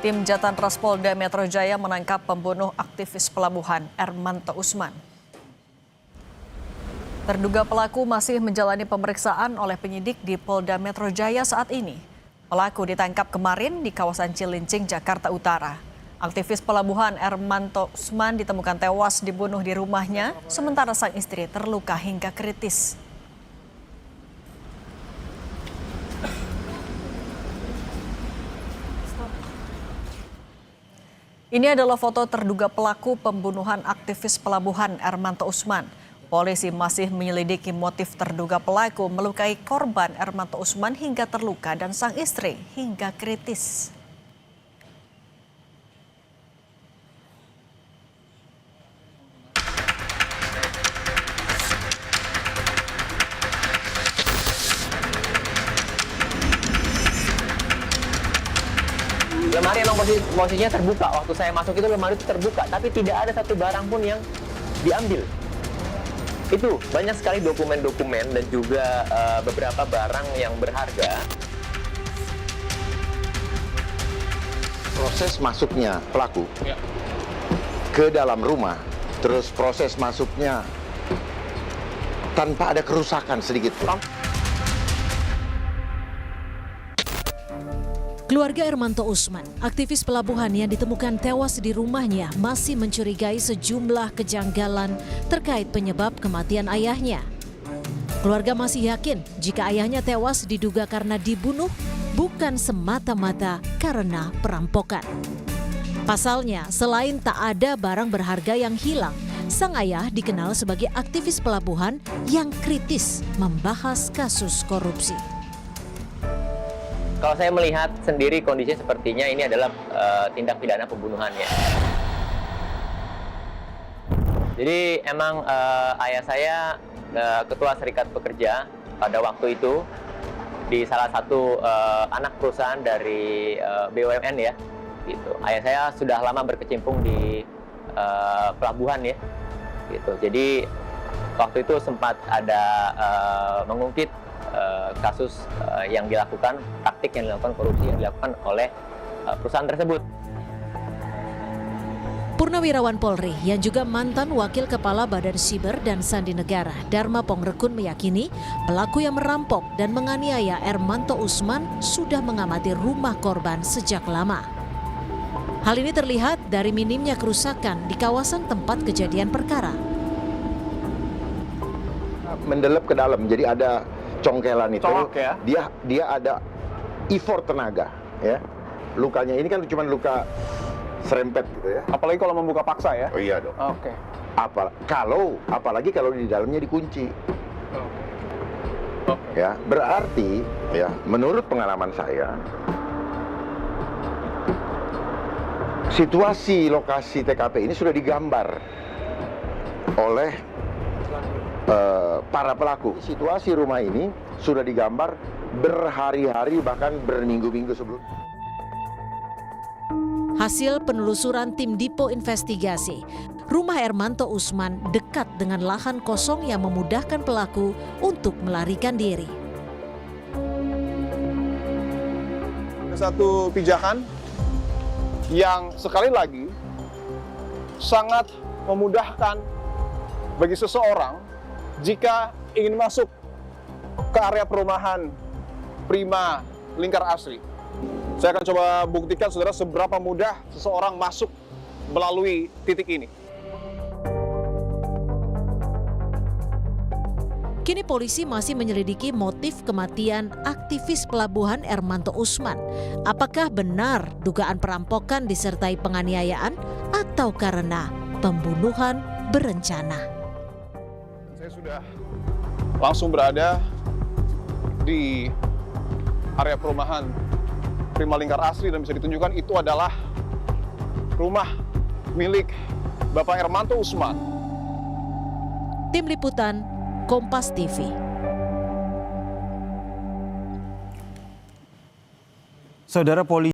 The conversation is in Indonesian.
Tim Jatan Ras Polda Metro Jaya menangkap pembunuh aktivis pelabuhan Ermanto Usman. Terduga pelaku masih menjalani pemeriksaan oleh penyidik di Polda Metro Jaya saat ini. Pelaku ditangkap kemarin di kawasan Cilincing, Jakarta Utara. Aktivis pelabuhan Ermanto Usman ditemukan tewas dibunuh di rumahnya, sementara sang istri terluka hingga kritis. Ini adalah foto terduga pelaku pembunuhan aktivis pelabuhan Ermanto Usman. Polisi masih menyelidiki motif terduga pelaku melukai korban Ermanto Usman hingga terluka dan sang istri hingga kritis. Lemari emang posisinya terbuka. Waktu saya masuk itu lemari itu terbuka, tapi tidak ada satu barang pun yang diambil. Itu banyak sekali dokumen-dokumen dan juga beberapa barang yang berharga. Proses masuknya pelaku ke dalam rumah, terus proses masuknya tanpa ada kerusakan sedikit pun. Keluarga Ermanto Usman, aktivis pelabuhan yang ditemukan tewas di rumahnya, masih mencurigai sejumlah kejanggalan terkait penyebab kematian ayahnya. Keluarga masih yakin jika ayahnya tewas diduga karena dibunuh, bukan semata-mata karena perampokan. Pasalnya, selain tak ada barang berharga yang hilang, sang ayah dikenal sebagai aktivis pelabuhan yang kritis membahas kasus korupsi. Kalau saya melihat sendiri kondisinya sepertinya ini adalah tindak pidana pembunuhannya. Jadi emang ayah saya ketua Serikat Pekerja pada waktu itu di salah satu anak perusahaan dari BUMN ya. Gitu. Ayah saya sudah lama berkecimpung di pelabuhan ya. Gitu. Jadi waktu itu sempat ada mengungkit kasus yang dilakukan, praktik yang dilakukan, korupsi yang dilakukan oleh perusahaan tersebut. Purnawirawan Polri yang juga mantan Wakil Kepala Badan Siber dan Sandi Negara, Dharma Pongrekun meyakini pelaku yang merampok dan menganiaya Ermanto Usman sudah mengamati rumah korban sejak lama. Hal ini terlihat dari minimnya kerusakan di kawasan tempat kejadian perkara. Mendelep ke dalam, jadi ada congkelan itu, ya? dia ada effort tenaga, ya. Lukanya ini kan cuma luka serempet gitu ya. Apalagi kalau membuka paksa ya? Oh iya dong. Oke. Apalagi kalau di dalamnya dikunci. Ya, berarti ya menurut pengalaman saya, situasi lokasi TKP ini sudah digambar oleh para pelaku. Situasi rumah ini sudah digambar berhari-hari bahkan berminggu-minggu sebelum. Hasil penelusuran tim Dipo Investigasi, rumah Ermanto Usman dekat dengan lahan kosong yang memudahkan pelaku untuk melarikan diri. Satu pijakan yang sekali lagi sangat memudahkan bagi seseorang jika ingin masuk ke area perumahan Prima Lingkar Asri. Saya akan coba buktikan saudara seberapa mudah seseorang masuk melalui titik ini. Kini polisi masih menyelidiki motif kematian aktivis pelabuhan Ermanto Usman. Apakah benar dugaan perampokan disertai penganiayaan atau karena pembunuhan berencana? Saya sudah langsung berada di area perumahan Prima Lingkar Asri dan bisa ditunjukkan itu adalah rumah milik Bapak Ermanto Usman. Tim Liputan, Kompas TV. Saudara polisi